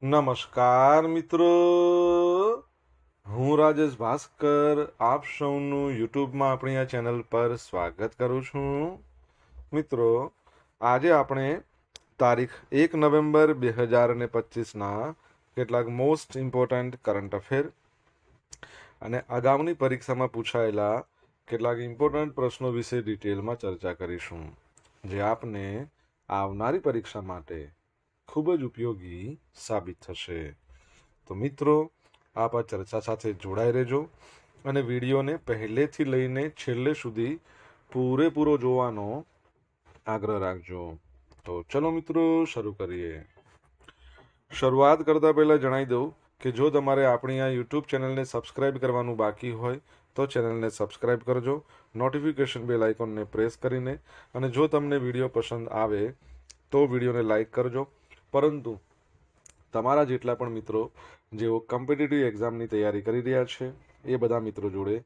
નમસ્કાર મિત્રો, હું રાજેશ ભાસ્કર આપ સૌનું યુટ્યુબમાં આપણી આ ચેનલ પર સ્વાગત કરું છું. મિત્રો, આજે આપણે તારીખ 1 નવેમ્બર 2025ના કેટલાક મોસ્ટ ઇમ્પોર્ટન્ટ કરંટ અફેર અને અગાઉની પરીક્ષામાં પૂછાયેલા કેટલાક ઇમ્પોર્ટન્ટ પ્રશ્નો વિશે ડિટેલમાં ચર્ચા કરીશું, જે આપને આવનારી પરીક્ષા માટે ખૂબ જ ઉપયોગી સાબિત થશે. તો મિત્રો, આપ આ ચર્ચા સાથે જોડાઈ રહેજો અને વિડીયોને પહેલેથી લઈને છેલ્લે સુધી પૂરેપૂરો જોવાનો આગ્રહ રાખજો. તો ચલો મિત્રો, શરૂ કરીએ. શરૂઆત કરતા પહેલા જણાવી દઉં કે જો તમારે આપણી આ યુટ્યુબ ચેનલને સબસ્ક્રાઇબ કરવાનું બાકી હોય તો ચેનલને સબસ્ક્રાઇબ કરજો, નોટિફિકેશન બેલ આઇકોનને પ્રેસ કરીને, અને જો તમને વિડીયો પસંદ આવે તો વિડીયોને લાઈક કરજો. પરંતુ તમારા જેટલા પણ મિત્રો જેઓ કોમ્પિટિટિવ એક્ઝામની તૈયારી કરી રહ્યા છે એ બધા મિત્રો જોડે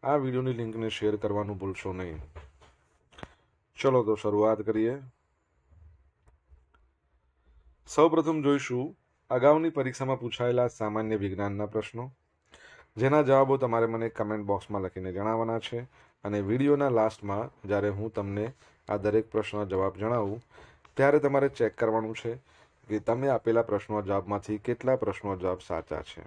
આ વિડીયોની લિંકને શેર કરવાનું ભૂલશો નહીં. ચલો તો શરૂઆત કરીએ. સૌપ્રથમ જોઈશું અગાઉની પરીક્ષામાં પૂછાયેલા સામાન્ય વિજ્ઞાનના પ્રશ્નો, જેના જવાબો તમારે મને કમેન્ટ બોક્સમાં લખીને જણાવવાના છે. અને વિડીયોના લાસ્ટમાં જ્યારે હું તમને આ દરેક પ્રશ્નનો જવાબ જણાવું ત્યારે તમારે ચેક કરવાનું છે કે તમે આપેલા પ્રશ્નો જવાબમાંથી કેટલા પ્રશ્નો જવાબ સાચા છે.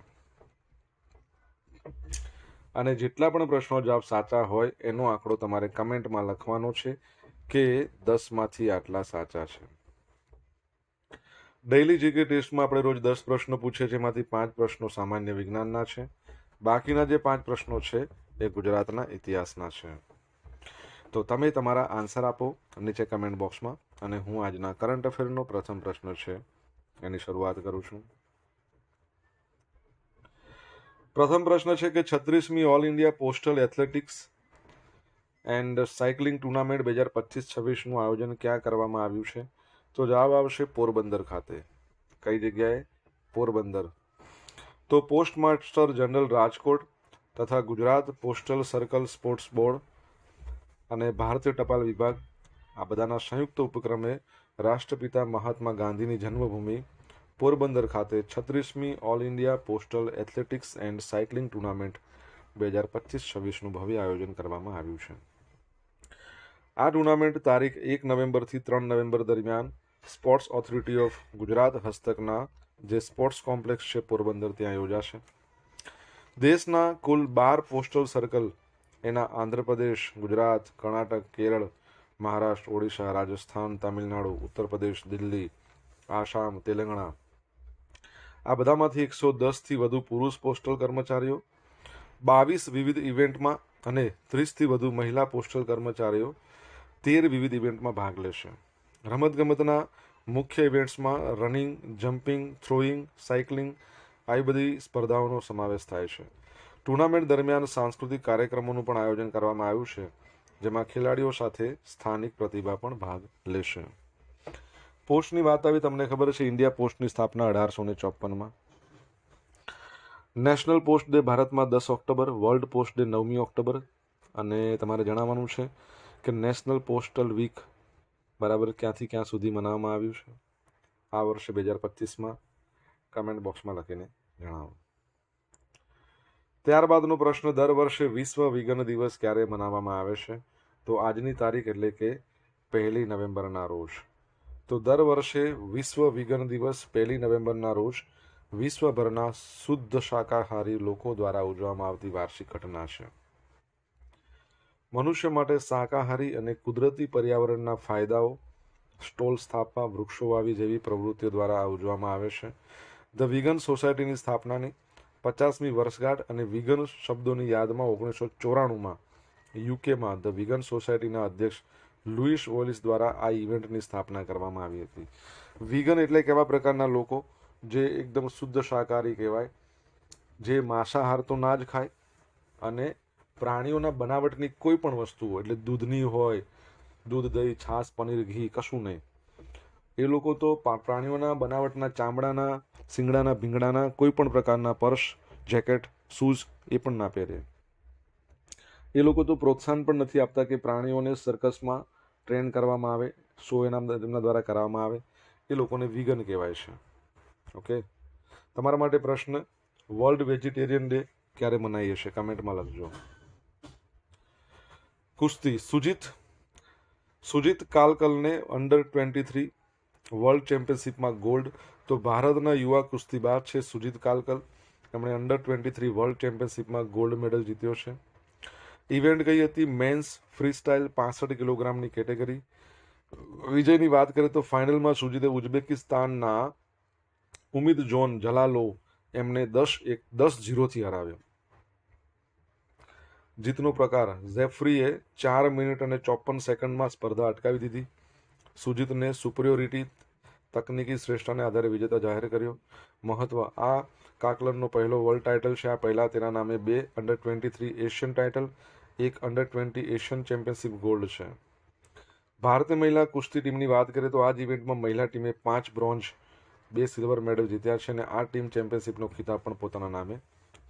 અને જેટલા પણ પ્રશ્નો જવાબ સાચા હોય એનો આંકડો તમારે કમેન્ટમાં લખવાનો છે કે 10માંથી આટલા સાચા છે. ડેઇલી જીકે ટેસ્ટમાં આપણે રોજ 10 પ્રશ્નો પૂછીએ છીએ, એમાંથી 5 પ્રશ્નો સામાન્ય વિજ્ઞાનના છે. બાકીના જે 5 પ્રશ્નો છે એ ગુજરાતના ઇતિહાસના છે. તો તમે તમારા આન્સર આપો નીચે કમેન્ટ બોક્સમાં, અને હું આજના કરંટ અફેરનો પ્રથમ પ્રશ્ન છે એની શરૂઆત કરું છું. પ્રથમ પ્રશ્ન છે કે 36મી all India postal athletics and cycling tournament 2025-26નું આયોજન ક્યાં કરવામાં આવ્યું છે? તો જવાબ આવશે પોરબંદર ખાતે. કઈ જગ્યાએ? પોરબંદર. તો પોસ્ટ માસ્ટર જનરલ રાજકોટ તથા Gujarat postal circle sports board અને ભારતીય ટપાલ વિભાગ આ બધાના સંયુક્ત ઉપક્રમે રાષ્ટ્રપિતા મહાત્મા ગાંધીની જન્મભૂમિ પોરબંદર ખાતે 36મી all India postal athletics and cycling tournament 2025-26નું ભવ્ય આયોજન કરવામાં આવ્યું છે. આ ટુર્નામેન્ટ તારીખ 1 નવેમ્બરથી 3 નવેમ્બર દરમિયાન સ્પોર્ટ્સ ઓથોરિટી ઓફ ગુજરાત હસ્તકના જે સ્પોર્ટ્સ કોમ્પ્લેક્સ છે પોરબંદર ત્યાં યોજાશે. દેશના કુલ 12 પોસ્ટલ સર્કલ એના આંધ્રપ્રદેશ, ગુજરાત, કર્ણાટક, કેરળ, મહારાષ્ટ્ર, ઓડિશા, રાજસ્થાન, તામિલનાડુ, ઉત્તર પ્રદેશ, દિલ્હી, આસામ, તેલંગાણા આ બધામાંથી 110થી વધુ પુરુષ પોસ્ટલ કર્મચારીઓ, 22 વિવિધ ઇવેન્ટમાં અને 30થી વધુ મહિલા પોસ્ટલ કર્મચારીઓ 13 વિવિધ ઇવેન્ટમાં ભાગ લેશે. રમતગમતના મુખ્ય ઇવેન્ટ્સમાં રનિંગ, જમ્પિંગ, થ્રોઈંગ, સાયકલિંગ આવી બધી સ્પર્ધાઓનો સમાવેશ થાય છે. ટુર્નામેન્ટ દરમિયાન સાંસ્કૃતિક કાર્યક્રમોનું પણ આયોજન કરવામાં આવ્યું છે, જેમાં ખેલાડીઓ સાથે સ્થાનિક પ્રતિભા પણ ભાગ લેશે. પોસ્ટની વાત આવી, તમને ખબર છે ઇન્ડિયા પોસ્ટની સ્થાપના 1854માં. નેશનલ પોસ્ટ ડે ભારતમાં 10 ઓક્ટોબર, વર્લ્ડ પોસ્ટ ડે 9મી ઓક્ટોબર. અને તમારે જણાવવાનું છે કે નેશનલ પોસ્ટલ વીક બરાબર ક્યાંથી ક્યાં સુધી મનાવવામાં આવ્યું છે આ વર્ષે 2025માં. કમેન્ટ બોક્સમાં લખીને જણાવો. ત્યારબાદનો પ્રશ્ન, દર વર્ષે વિશ્વ વિઘન દિવસ ક્યારે મનાવવામાં આવે છે? તો આજની તારીખ એટલે કે 1 નવેમ્બરના રોજ. તો દર વર્ષે વિશ્વ વિઘન દિવસ 1 નવેમ્બરના રોજ વિશ્વભરના શુદ્ધ શાકાહારી લોકો દ્વારા ઉજવવામાં આવતી વાર્ષિક ઘટના છે. મનુષ્ય માટે શાકાહારી અને કુદરતી પર્યાવરણના ફાયદાઓ, સ્ટોલ સ્થાપવા, વૃક્ષો વાવી જેવી પ્રવૃત્તિઓ દ્વારા ઉજવવામાં આવે છે. ધ વિગન સોસાયટીની સ્થાપનાની 50મી વર્ષગાંઠ અને વિગન શબ્દોની યાદમાં 1994માં યુકેમાં ધ વિગન સોસાયટીના અધ્યક્ષ લુઈસ વોલિસ દ્વારા આ ઇવેન્ટની સ્થાપના કરવામાં આવી હતી. વિગન એટલે કેવા પ્રકારના લોકો? જે એકદમ શુદ્ધ શાકાહારી કહેવાય, જે માંસાહાર તો ના જ ખાય અને પ્રાણીઓના બનાવટની કોઈ પણ વસ્તુ હોય, એટલે દૂધની હોય, દૂધ, દહીં, છાશ, પનીર, ઘી કશું નહીં. એ લોકો તો પ્રાણીઓના બનાવટના ચામડાના, શિંગડાના, ભીંગડાના કોઈ પણ પ્રકારના પર્સ, જેકેટ, શૂઝ એ પણ ના પહેરે. એ લોકો તો પ્રોત્સાહન પણ નથી આપતા કે પ્રાણીઓને સર્કસમાં ટ્રેન કરવામાં આવે, શો એમના દ્વારા કરવામાં આવે. એ લોકોને વિગન કહેવાય છે. ઓકે. તમારા માટે પ્રશ્ન, વર્લ્ડ વેજીટેરિયન ડે ક્યારે મનાવીએ છીએ? કમેન્ટમાં લખજો. કુસ્તી, સુજીત કાલકલને અંડર-23 વર્લ્ડ ચેમ્પિયનશિપમાં ગોલ્ડ. તો ભારતના યુવા કુસ્તીબાજ છે સુજીત કાલકલ. તેમણે અંડર-23 વર્લ્ડ ચેમ્પિયનશિપમાં ગોલ્ડ મેડલ જીત્યો છે. ઇવેન્ટ કઈ હતી? મેન્સ ફ્રી સ્ટાઇલ 65 કિલોગ્રામની કેટેગરી. વિજયની વાત કરીએ તો ફાઇનલમાં સુજીતે ઉઝબેકિસ્તાનના ઉમિદ જોન જલાલો એમને 10-0થી હરાવ્યો. જીતનો પ્રકાર, ઝેફરીએ 4 મિનિટ અને 54 સેકન્ડમાં સ્પર્ધા અટકાવી દીધી. સુજીતને સુપરિયોરિટી તકનીકી શ્રેષ્ઠતાને આધારે વિજેતા જાહેર કર્યો. મહત્વ, આ કાકલનનો પહેલો વર્લ્ડ ટાઇટલ છે. આ પહેલા તેના નામે 2 અંડર-23 Asian title, 1 under twenty Asian championship gold છે. ભારતીય મહિલા કુસ્તી ટીમની વાત કરીએ તો આ જ ઇવેન્ટમાં મહિલા ટીમે 5 બ્રોન્ઝ, 2 સિલ્વર મેડલ જીત્યા છે અને આ ટીમ ચેમ્પિયનશિપનો ખિતાબ પણ પોતાના નામે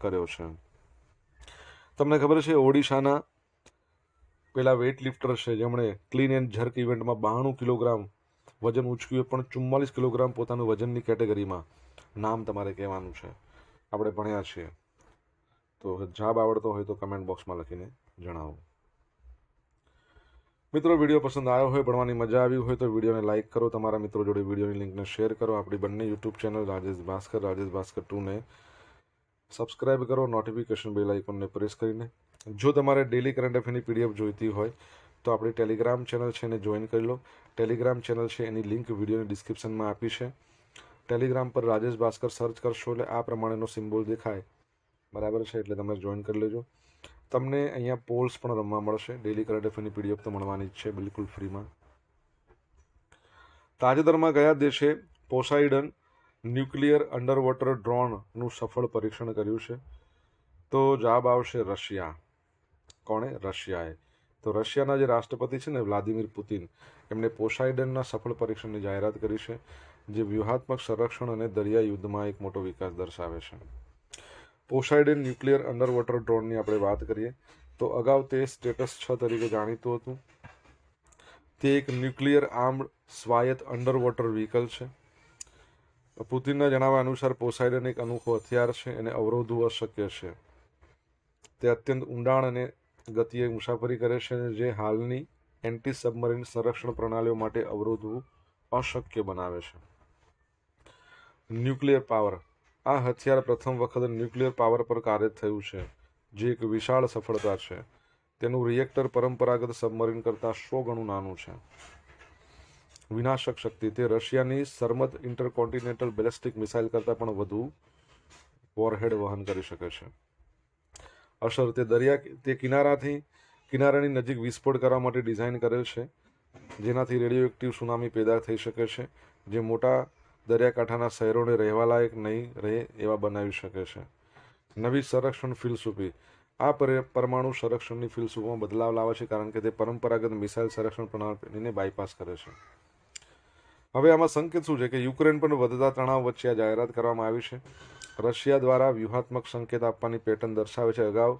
કર્યો છે. તમને ખબર છે ઓડિશાના પેલા વેઇટ લિફ્ટર છે જેમણે ક્લીન એન્ડ જર્ક ઇવેન્ટમાં 92 કિલોગ્રામ વજન ઉંચક્યું, પણ 44 કિલોગ્રામ પોતાનું વજનની કેટેગરીમાં. નામ તમારે કહેવાનું છે, આપણે ભણ્યા છીએ. તો જવાબ આવડતો હોય તો કમેન્ટ બોક્સમાં લખીને જણાવો. મિત્રો, વિડીયો પસંદ આવ્યો હોય, ભણવાની મજા આવી હોય તો વિડીયોને લાઇક કરો, તમારા મિત્રો જોડે વિડીયોની લિંકને શેર કરો. આપણી બંને યુટ્યુબ ચેનલ રાજેશ ભાસ્કર 2ને સબસ્ક્રાઇબ કરો, નોટિફિકેશન બેલ આઇકોનને પ્રેસ કરીને. જો તમારે ડેલી કરંટ અફેરની પીડીએફ જોઈતી હોય તો આપણી ટેલિગ્રામ ચેનલ છે એને જોઈન કરી લો. ટેલિગ્રામ ચેનલ છે એની લિંક વિડીયોની ડિસ્ક્રિપ્શનમાં આપી છે. ટેલિગ્રામ પર રાજેશ ભાસ્કર સર્ચ કરશો એટલે આ પ્રમાણેનો સિમ્બોલ દેખાય, બરાબર છે, એટલે તમે જોઈન કરી લેજો. તમને અહીંયા પોલ્સ પણ રમવા મળશે. ડેલી કરંટ અફેરની પીડીએફ તો મળવાની જ છે બિલકુલ ફ્રીમાં. તાજેતરમાં કયા દેશે પોસાઇડન ન્યુક્લિયર અંડર વોટર ડ્રોનનું સફળ પરીક્ષણ કર્યું છે? તો જવાબ આવશે રશિયા. કોણે? રશિયાએ. તો રશિયાના જે રાષ્ટ્રપતિ છે ને વ્લાદિમીર પુતિન, એમણે પોસાઇડનના સફળ પરીક્ષણની જાહેરાત કરી છે, જે વ્યૂહાત્મક સંરક્ષણ અને દરિયા યુદ્ધમાં એક મોટો વિકાસ દર્શાવે છે. પોસાઇડન ન્યુક્લિયર અંડર વોટર ડ્રોનની આપણે વાત કરીએ તો અગાઉ તે સ્ટેટસ 6 તરીકે જાણીતું હતું. તે એક ન્યુક્લિયર આર્મ્ડ સ્વાયત્ત અંડર વોટર વ્હીકલ છે. પુતિનના જણાવ્યા અનુસાર પોસાઇડન એક અનોખું હથિયાર છે, એને અવરોધવું અશક્ય છે. તે અત્યંત ઊંડાણ અને ગતિએ મુસાફરી કરે છે, જે હાલની એન્ટી સબમરીન સંરક્ષણ પ્રણાલીઓ માટે અવરોધવું અશક્ય બનાવે છે. ન્યુક્લિયર પાવર, આ હથિયાર પ્રથમ વખત ન્યુક્લિયર પાવર પર કાર્ય થયું છે, જે એક વિશાળ સફળતા છે. તેનું રિએક્ટર પરંપરાગત સબમરીન કરતાં 100 ગણું નાનું છે. વિનાશક શક્તિ, તે રશિયાની સરમત ઇન્ટરકોન્ટિનેન્ટલ બેલેસ્ટિક મિસાઇલ કરતાં પણ વધુ વોરહેડ વહન કરી શકે છે. અસર, તે કિનારાની નજીક વિસ્ફોટ કરવા માટે ડિઝાઇન કરેલ છે, જેનાથી રેડિયોએક્ટિવ સુનામી પેદા થઈ શકે છે, જે મોટા દરિયાકાંઠાના શહેરોને રહેવા લાયક નહીં રહે એવા બનાવી શકે છે. નવી સંરક્ષણ ફિલસૂફી, આ પરમાણુ સંરક્ષણની ફિલસૂફીમાં બદલાવ લાવે છે, કારણ કે તે પરંપરાગત મિસાઇલ સંરક્ષણ પ્રણાલીને બાયપાસ કરે છે. હવે આમાં સંકેત શું છે કે યુક્રેન પણ વધતા તણાવ વચ્ચે આ જાહેરાત કરવામાં આવી છે. રશિયા દ્વારા વ્યૂહાત્મક સંકેત આપવાની પેટર્ન દર્શાવે છે. અગાઉ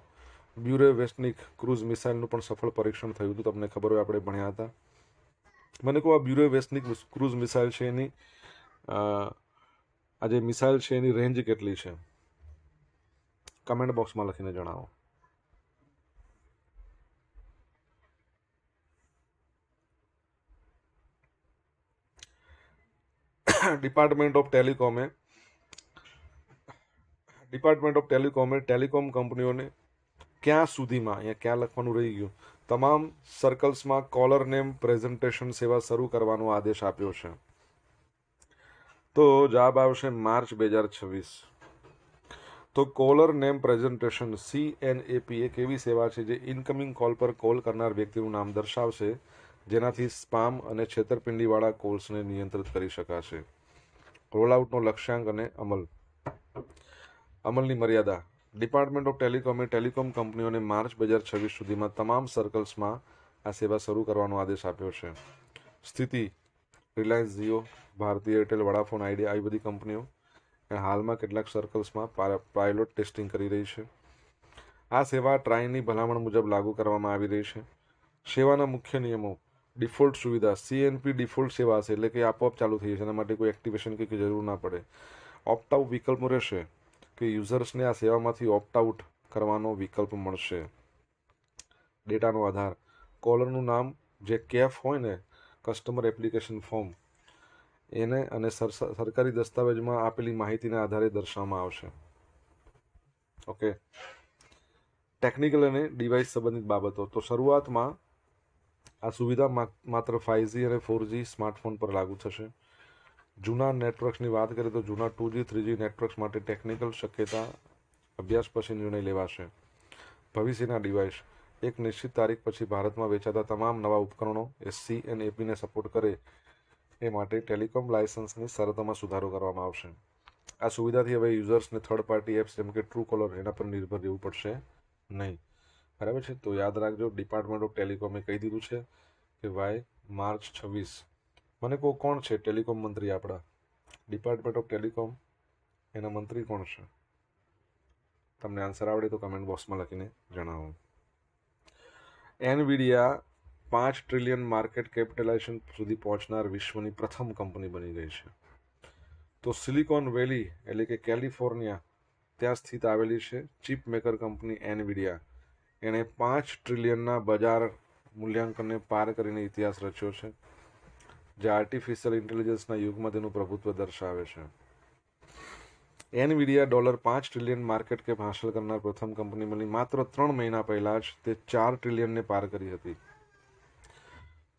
બ્યુરેવેસ્નિક ક્રૂઝ મિસાઇલનું પણ સફળ પરીક્ષણ થયું હતું, તમને ખબર હોય, આપણે ભણ્યા હતા. મને કહો, આ બ્યુરેવેસ્નિક ક્રૂઝ મિસાઇલ છે એની આ જે મિસાઇલ છે એની રેન્જ કેટલી છે? કમેન્ટ બોક્સમાં લખીને જણાવો. ડિપાર્ટમેન્ટ ઓફ ટેલિકોમે ટેલિકોમ કંપનીઓને ક્યાં સુધીમાં, અહીંયા ક્યાં લખવાનું રહી ગયું, તમામ સર્કલ્સમાં કોલર નેમ પ્રેઝન્ટેશન સેવા શરૂ કરવાનો આદેશ આપ્યો છે. તો જવાબ આવશે માર્ચ 2026. તો કોલર નેમ પ્રેઝન્ટેશન CNAP એક એવી સેવા છે જે ઇનકમિંગ કોલ પર કોલ કરનાર વ્યક્તિનું નામ દર્શાવશે, જેનાથી સ્પામ અને છેતરપિંડીવાળા કોલ્સને નિયંત્રિત કરી શકાશે. રોલઆઉટનો લક્ષ્યાંક અને અમલની મર્યાદા, ડિપાર્ટમેન્ટ ઓફ ટેલિકોમે ટેલિકોમ કંપનીઓને માર્ચ 2026 સુધીમાં તમામ સર્કલ્સમાં આ સેવા શરૂ કરવાનો આદેશ આપ્યો છે. સ્થિતિ, રિલાયન્સ જીઓ, ભારતીય એરટેલ, વડાફોન આઈડિયા, આવી બધી કંપનીઓ હાલમાં કેટલાક સર્કલ્સમાં પાયલોટ ટેસ્ટિંગ કરી રહી છે. આ સેવા ટ્રાયની ભલામણ મુજબ લાગુ કરવામાં આવી રહી છે. સેવાના મુખ્ય નિયમો, ડિફોલ્ટ સુવિધા, CNP ડિફોલ્ટ સેવા છે, એટલે કે આપોઆપ ચાલુ થઈ જશે, એના માટે કોઈ એક્ટિવેશન કે જરૂર ના પડે. ઓપ્ટ આઉટ વિકલ્પ રહેશે કે યુઝર્સને આ સેવામાંથી ઓપ્ટ આઉટ કરવાનો વિકલ્પ મળશે. ડેટાનો આધાર, કોલરનું નામ જે કેફ હોય ને, કસ્ટમર એપ્લિકેશન ફોર્મ, એને અને સરકારી દસ્તાવેજમાં આપેલી માહિતીના આધારે દર્શાવવામાં આવશે. ઓકે. ટેકનિકલ અને ડિવાઇસ સંબંધિત બાબતો. તો શરૂઆતમાં આ સુવિધા માત્ર 5G અને 4G સ્માર્ટફોન પર લાગુ થશે. જૂના નેટવર્ક્સની વાત કરીએ તો જૂના 2G 3G નેટવર્ક્સ માટે ટેકનિકલ શક્યતા અભ્યાસ પછી નિર્ણય લેવાશે. ભવિષ્યના ડિવાઇસ, એક નિશ્ચિત તારીખ પછી ભારતમાં વેચાતા તમામ નવા ઉપકરણો CNAPને સપોર્ટ કરે એ માટે ટેલિકોમ લાયસન્સની શરતોમાં સુધારો કરવામાં આવશે. આ સુવિધાથી હવે યુઝર્સને થર્ડ પાર્ટી એપ્સ જેમ કે ટ્રુ કોલર એના પર નિર્ભર રહેવું પડશે નહીં. બરાબર છે. તો યાદ રાખજો, ડિપાર્ટમેન્ટ ઓફ ટેલિકોમે કહી દીધું છે કે ભાઈ માર્ચ 26. મને કહો કોણ છે ટેલિકોમ મંત્રી આપણા? ડિપાર્ટમેન્ટ ઓફ ટેલિકોમ એના મંત્રી કોણ છે? તમને આન્સર આવડે તો કમેન્ટ બોક્સમાં લખીને જણાવો. એનવીડિયા 5 ટ્રિલિયન માર્કેટ કેપિટલાઇઝેશન સુધી પહોંચનાર વિશ્વની પ્રથમ કંપની બની ગઈ છે. તો સિલિકોન વેલી એટલે કે કેલિફોર્નિયા ત્યાં સ્થિત આવેલી છે ચિપ મેકર કંપની એનવીડિયા. એણે 5 ટ્રિલિયનના બજાર મૂલ્યાંકનને પાર કરીને ઇતિહાસ રચ્યો છે, જે આર્ટિફિશિયલ ઇન્ટેલિજન્સના યુગમાં તેનું પ્રભુત્વ દર્શાવે છે. એનવીડિયા $5 ટ્રિલિયન માર્કેટ કેપ હાંસલ કરનાર પ્રથમ કંપની બની. માત્ર 3 મહિના પહેલા જ તે 4 ટ્રિલિયનને પાર કરી હતી.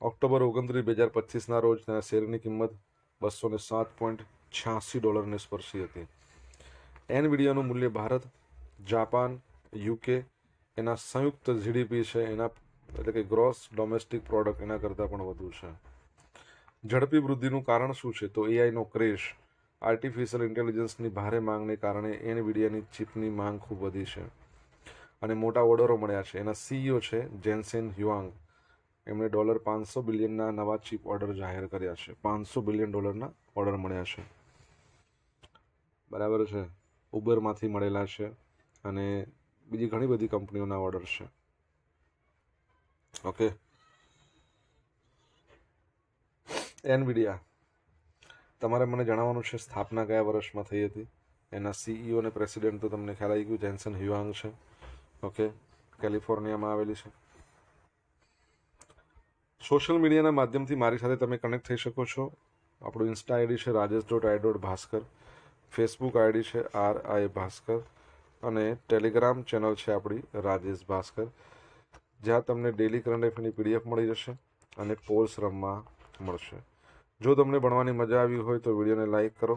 ઓક્ટોબર 29, 2025ના રોજ તેના શેરની કિંમત $207.86 સ્પર્શી હતી. એનવીડિયાનું મૂલ્ય ભારત, જાપાન, UK એના સંયુક્ત GDP છે એના એટલે કે ગ્રોસ ડોમેસ્ટિક પ્રોડક્ટ એના કરતાં પણ વધુ છે. ઝડપી વૃદ્ધિનું કારણ શું છે? તો એઆઈનો ક્રેશ, આર્ટિફિશિયલ ઇન્ટેલિજન્સની ભારે માંગને કારણે એનવીડિયાની ચિપની માંગ ખૂબ વધી છે અને મોટા ઓર્ડરો મળ્યા છે. એના CEO છે જેન્સેન હ્યુઆંગ. એમણે $500 બિલિયનના નવા ચિપ ઓર્ડર જાહેર કર્યા છે. $500 બિલિયન ઓર્ડર મળ્યા છે. બરાબર છે. ઉબરમાંથી મળેલા છે અને બીજી ઘણી બધી કંપનીઓના ઓર્ડર છે. ઓકે. એનવીડિયા, તમારે મને જણાવવાનું છે સ્થાપના કયા વર્ષમાં થઈ હતી. એના CEO અને પ્રેસિડેન્ટ તો તમને ખ્યાલ આવી ગયું, જેન્સન હ્યુઆંગ છે. ઓકે. કેલિફોર્નિયામાં આવેલી છે. સોશિયલ મીડિયાના માધ્યમથી મારી સાથે તમે કનેક્ટ થઈ શકો છો. આપણું ઇન્સ્ટા આઈડી છે rajesh.i.bhaskar, ફેસબુક આઈડી છે RI ભાસ્કર અને ટેલિગ્રામ ચેનલ છે આપણી રાજેશ ભાસ્કર, જ્યાં તમને ડેલી કરંટ અફેરની PDF મળી જશે અને પોલ્સ રમવા મળશે. જો તમને ભણવાની મજા આવી હોય તો વિડીયોને લાઇક કરો,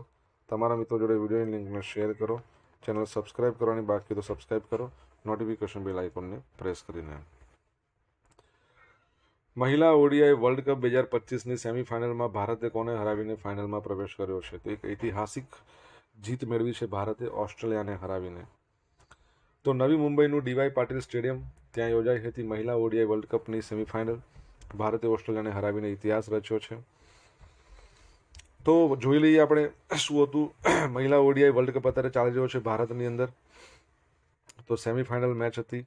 તમારા મિત્રો જોડે વિડીયોની લિંકને શેર કરો, ચેનલ સબસ્ક્રાઇબ કરવાની બાકી તો સબસ્ક્રાઇબ કરો, નોટિફિકેશન બેલ આઇકોનને પ્રેસ કરીને. મહિલા ODI વર્લ્ડ કપ 2025ની સેમીફાઇનલમાં ભારતે કોને હરાવીને ફાઇનલમાં પ્રવેશ કર્યો છે? તો એક ઐતિહાસિક જીત મેળવી છે ભારતે ઓસ્ટ્રેલિયાને હરાવીને. તો નવી મુંબઈનું DY પાટીલ સ્ટેડિયમ ત્યાં યોજાઈ હતી મહિલા ODI વર્લ્ડ કપની સેમીફાઇનલ. ભારતે ઓસ્ટ્રેલિયાને હરાવીને ઇતિહાસ રચ્યો છે. તો જોઈ લઈએ આપણે શું હતું. મહિલા ODI વર્લ્ડ કપ અત્યારે ચાલી રહ્યો છે ભારતની અંદર. તો સેમીફાઇનલ મેચ હતી,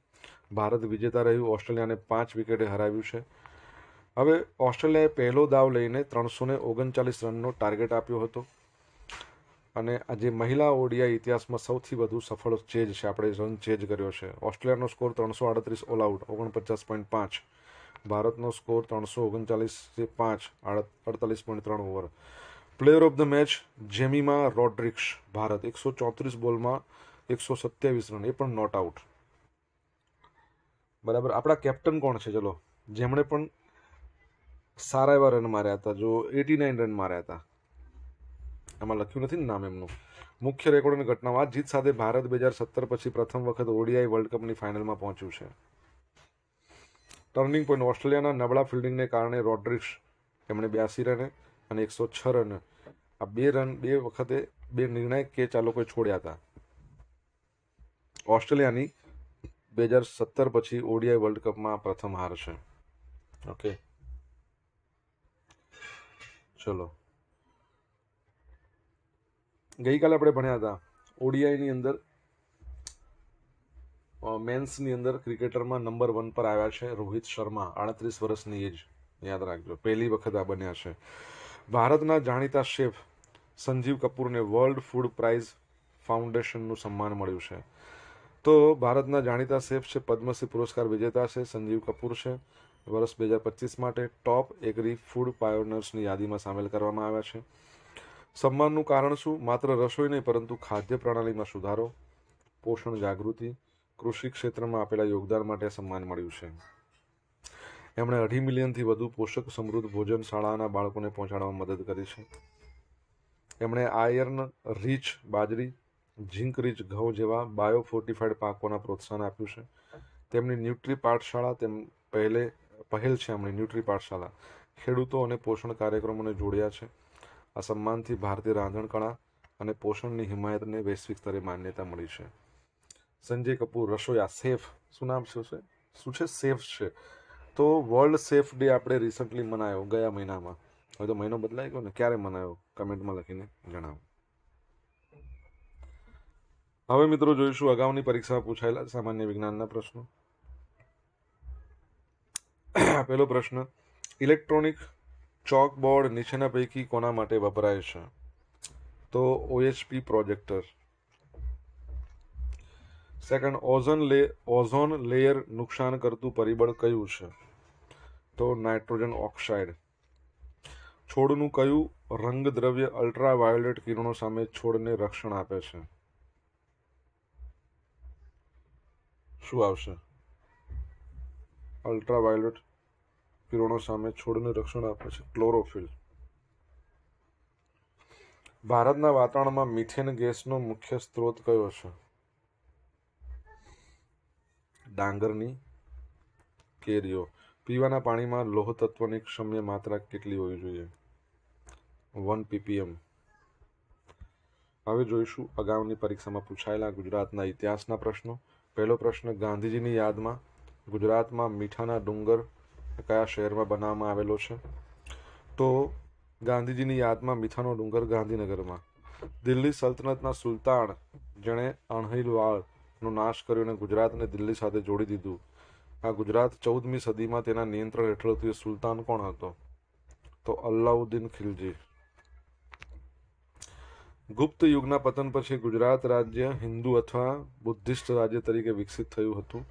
ભારત વિજેતા રહ્યું, ઓસ્ટ્રેલિયાને 5 વિકેટે હરાવ્યું છે. હવે ઓસ્ટ્રેલિયાએ પહેલો દાવ લઈને 339 રનનો ટાર્ગેટ આપ્યો હતો અને આજે મહિલા ODI ઇતિહાસમાં સૌથી વધુ સફળ ચેજ છે, આપણે રન ચેજ કર્યો છે. ઓસ્ટ્રેલિયાનો સ્કોર 338 ઓલ આઉટ 49.5, ભારતનો score 339 48.3 over. Player of the match Jemimah Rodrigues, ભારત 134 બોલમાં 127 રન, એ પણ નોટ આઉટ. બરાબર. આપણા કેપ્ટન કોણ છે? ચલો, જેમણે પણ સારા એવા રન માર્યા હતા, જો 89 રન માર્યા હતા. આમાં લખ્યું નથી ને નામ એમનું. મુખ્ય રેકોર્ડ અને ઘટનાઓ. આ જીત સાથે ભારત 2017 પછી પ્રથમ વખત ODI વર્લ્ડ કપની ફાઇનલમાં પહોંચ્યું છે. ટર્નિંગ પોઈન્ટ, ઓસ્ટ્રેલિયાના નબળા ફિલ્ડિંગને કારણે રોડ્રિક્સ એમણે 82 રને અને 106 રન, આ બે વખતે બે નિર્ણાયક કેચ આ લોકોએ છોડ્યા હતા. ઓસ્ટ્રેલિયાની 2017 પછી ODI વર્લ્ડ કપમાં પ્રથમ હાર છે. ઓકે, ચલો. ગઈકાલે આપણે ભણ્યા હતા ODIની અંદર મેન્સની અંદર ક્રિકેટરમાં નંબર 1 પર આવ્યા છે રોહિત શર્મા, 38 વર્ષની એજ. યાદ રાખજો, પહેલી વખત આ બન્યા છે. ભારતના જાણીતા શેફ સંજીવ કપૂરને વર્લ્ડ ફૂડ પ્રાઇઝ ફાઉન્ડેશનનું સન્માન મળ્યું છે? તો ભારતના જાણીતા શેફ છે, પદ્મશ્રી પુરસ્કાર વિજેતા છે, સંજીવ કપૂર છે. વર્ષ 2025 માટે ટોપ એગ્રી ફૂડ પાયોનિયર્સની યાદીમાં સામેલ કરવામાં આવ્યા છે. સન્માનનું કારણ શું? માત્ર રસોઈ નહીં પરંતુ ખાદ્ય પ્રણાલીમાં સુધારો, પોષણ જાગૃતિ, કૃષિ ક્ષેત્રમાં આપેલા યોગદાન માટે સન્માન મળ્યું છે. એમણે 2.5 મિલિયનથી વધુ પોષક સમૃદ્ધ ભોજન શાળાના બાળકોને પહોંચાડવામાં મદદ કરી છે. એમણે આયર્ન રીચ બાજરી, ઝીંક રીચ ઘઉં જેવા બાયો ફોર્ટિફાઈડ પાકોના પ્રોત્સાહન આપ્યું છે. તેમની ન્યુટ્રી પાઠશાળા પહેલ છે. એમની ન્યુટ્રી પાઠશાળા ખેડૂતો અને પોષણ કાર્યક્રમોને જોડ્યા છે. આ સન્માનથી ભારતીય રાંધણકળા અને પોષણની હિમાયતને વૈશ્વિક સ્તરે માન્યતા મળી છે. સંજય કપૂર રસોયા શેફ, શું નામ છે? શું છે? શેફ છે. તો વર્લ્ડ શેફ ડે આપણે રિસન્ટલી મનાયો ગયા મહિનામાં. હવે તો મહિનો બદલાઈ ગયો ને, ક્યારે મનાયો કમેન્ટમાં લખીને જણાવો. હવે મિત્રો જોઈશું અગાઉની પરીક્ષામાં પૂછાયેલા સામાન્ય વિજ્ઞાનના પ્રશ્નો. પહેલો પ્રશ્ન, ઇલેક્ટ્રોનિક ચોકબોર્ડ નીચેના પૈકી કોના માટે વપરાય છે? તો OHP projector. Second, ozone layer નુકસાન કરતું પરિબળ કયું છે? તો નાઇટ્રોજન ઓક્સાઇડ. છોડનું કયું રંગદ્રવ્ય અલ્ટ્રાવાયોલેટ કિરણો સામે છોડને રક્ષણ આપે છે? શું આવશે? અલ્ટ્રાવાયોલેટ કિરણો સામે છોડને રક્ષણ આપે છે ક્લોરોફિલ. ભારતના વાતાવરણમાં મિથેન ગેસનો મુખ્ય સ્ત્રોત કયો છે? ડાંગરની કેરીઓ. પીવાના પાણીમાં લોહ તત્વની ક્ષમ્ય માત્રા કેટલી હોવી જોઈએ? 1 ppm. હવે જોઈશું અગાઉની પરીક્ષામાં પૂછાયેલા ગુજરાતના ઇતિહાસના પ્રશ્નો. પહેલો પ્રશ્ન, ગાંધીજીની યાદમાં ગુજરાતમાં મીઠાના ડુંગર કયા શહેરમાં બનાવવામાં આવેલો છે? તો ગાંધીજીની યાદમાં મીઠાનો ડુંગર ગાંધીનગરમાં. દિલ્હી સલ્તનતના સુલતાન જેણે અણહિલવાડનો નાશ કર્યો અને ગુજરાતને દિલ્હી સાથે જોડી દીધું, આ ગુજરાત 14મી સદીમાં તેના નિયંત્રણ હેઠળ હતું, એ સુલતાન કોણ હતો? તો અલાઉદ્દીન ખિલજી. ગુપ્ત યુગના પતન પછી ગુજરાત રાજ્ય હિન્દુ અથવા બુદ્ધિસ્ટ રાજ્ય તરીકે વિકસિત થયું હતું.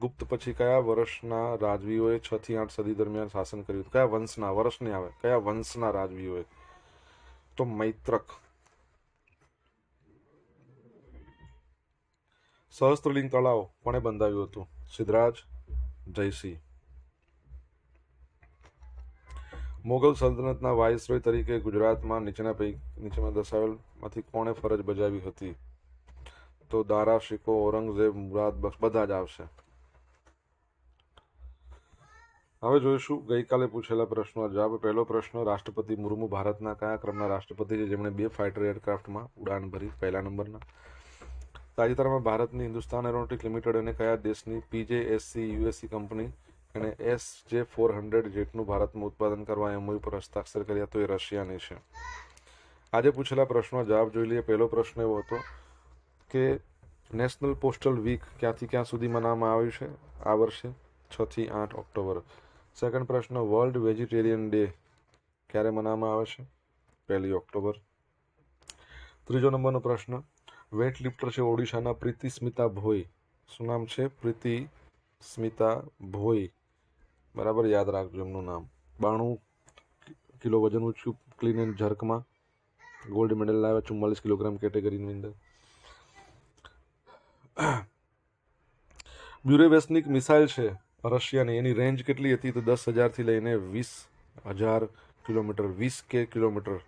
ગુપ્ત પછી કયા વર્ષના રાજવીઓએ 6 થી 8 સદી દરમિયાન શાસન કર્યું હતું? કયા વંશના? વર્ષ નહીં આવે, કયા વંશના રાજવીઓએ? તો મૈત્રક. સહસ્ત્રલિંગ તળાવ કોણે બંધાવ્યું હતું? સિદ્ધરાજ જયસિંહ. મોગલ સલ્તનતના વાઇસરોય તરીકે ગુજરાતમાં નીચેમાં દર્શાવેલમાંથી કોણે ફરજ બજાવી હતી? તો દારા શિકો, ઔરંગઝેબ, મુરાદ બક્ષ, બધા જ આવશે. હવે જોઈશું ગઈકાલે પૂછેલા પ્રશ્નનો જવાબ. પહેલો પ્રશ્ન, રાષ્ટ્રપતિ મુર્મુ ભારતના કયા ક્રમના રાષ્ટ્રપતિ છે જેમણે 2 ફાઇટર એરક્રાફ્ટમાં ઉડાન ભરી? પહેલા નંબરના. તાજેતરમાં ભારતની હિન્દુસ્તાન એરોનોટિક લિમિટેડ અને કયા દેશની PJSC USC કંપની એણે SJ400 જેટનું ભારતમાં ઉત્પાદન કરવા MOU પર હસ્તાક્ષર કર્યા? તો એ રશિયાની છે. આજે પૂછેલા પ્રશ્નનો જવાબ જોઈ લઈએ. પહેલો પ્રશ્ન એવો હતો કે નેશનલ પોસ્ટલ વીક ક્યાંથી ક્યાં સુધી મનાવવામાં આવ્યું છે આ વર્ષે? 6 થી 8 ઓક્ટોબર. સેકન્ડ પ્રશ્ન, વર્લ્ડ વેજીટેરિયન ડે ક્યારે મનાવવામાં આવે છે? 1 ઓક્ટોબર. ત્રીજો નંબરનો પ્રશ્ન, વેઇટ લિફ્ટર છે ઓડિશાના પ્રીતિ સ્મિતા ભોઈ. શું નામ છે? પ્રીતિ સ્મિતા ભોઈ. બરાબર યાદ રાખજો એમનું નામ. 92 કિલો વજન ઉંચું ક્લીન એન્ડ જર્કમાં ગોલ્ડ મેડલ લાવ્યા 44 કિલોગ્રામ કેટેગરીની અંદર. બ્યુરેવેસ્નિક મિસાઇલ છે રશિયાની, એની રેન્જ કેટલી હતી? તો 10,000 થી લઈને 20,000 કિલોમીટર, 20K કિલોમીટર.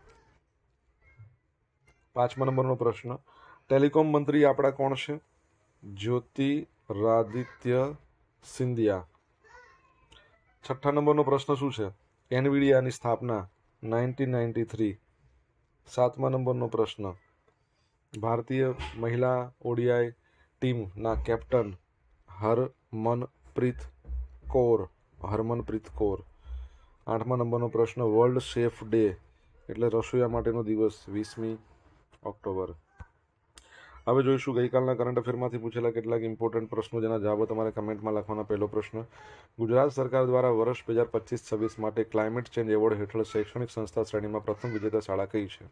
5મા નંબરનો પ્રશ્ન, ટેલિકોમ મંત્રી આપણા કોણ છે? જ્યોતિરાદિત્ય સિંધિયા. 6ઠ્ઠા નંબરનો પ્રશ્ન શું છે? એનવીડિયાની સ્થાપના 1993. 7મા નંબરનો પ્રશ્ન, ભારતીય મહિલા ODI ટીમના કેપ્ટન હરમનપ્રીત કૌર. 8મા નંબરનો પ્રશ્ન, વર્લ્ડ શેફ ડે એટલે રસોઈયા માટેનો દિવસ 20મી ઓક્ટોબર. હવે જોઈશું ગઈકાલના કરંટ અફેરમાંથી પૂછેલા કેટલાક ઇમ્પોર્ટન્ટ પ્રશ્નો જેના જવાબો તમારે કમેન્ટમાં લખવાના. પહેલો પ્રશ્ન, ગુજરાત સરકાર દ્વારા વર્ષ 2025-26 માટે ક્લાઇમેટ ચેન્જ એવોર્ડ હેઠળ શૈક્ષણિક સંસ્થા શ્રેણીમાં પ્રથમ વિજેતા શાળા કઈ છે?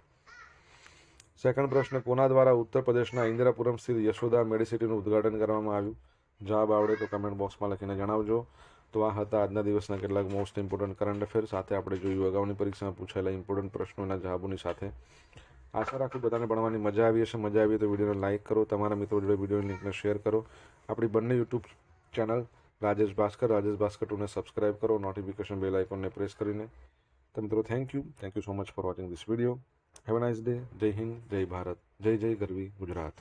સેકન્ડ પ્રશ્ન, કોના દ્વારા ઉત્તર પ્રદેશના ઇન્દિરાપુરમ સ્થિત યશોદા મેડિસિટીનું ઉદ્ઘાટન કરવામાં આવ્યું? જવાબ આવડે તો કમેન્ટ બોક્સમાં લખીને જણાવજો. તો આ હતા આજના દિવસના કેટલાક મોસ્ટ ઇમ્પોર્ટન્ટ કરંટ અફેર. સાથે આપણે જોયું અગાઉની પરીક્ષામાં પૂછાયેલા ઇમ્પોર્ટન્ટ પ્રશ્નોના જવાબોની સાથે. આશા રાખું બધાને ભણવાની મજા આવી હશે. મજા આવી તો વિડીયોને લાઇક કરો, તમારા મિત્રો જોડે વિડીયોની લિંકને શેર કરો. આપણી બંને યુટ્યુબ ચેનલ રાજેશ ભાસ્કર 2ને સબસ્ક્રાઇબ કરો, નોટિફિકેશન બેલ આઇકોનને પ્રેસ કરીને. તો મિત્રો thank you so much for watching this video. Have a nice day. જય હિન્દ, જય ભારત, જય જય ગરવી ગુજરાત.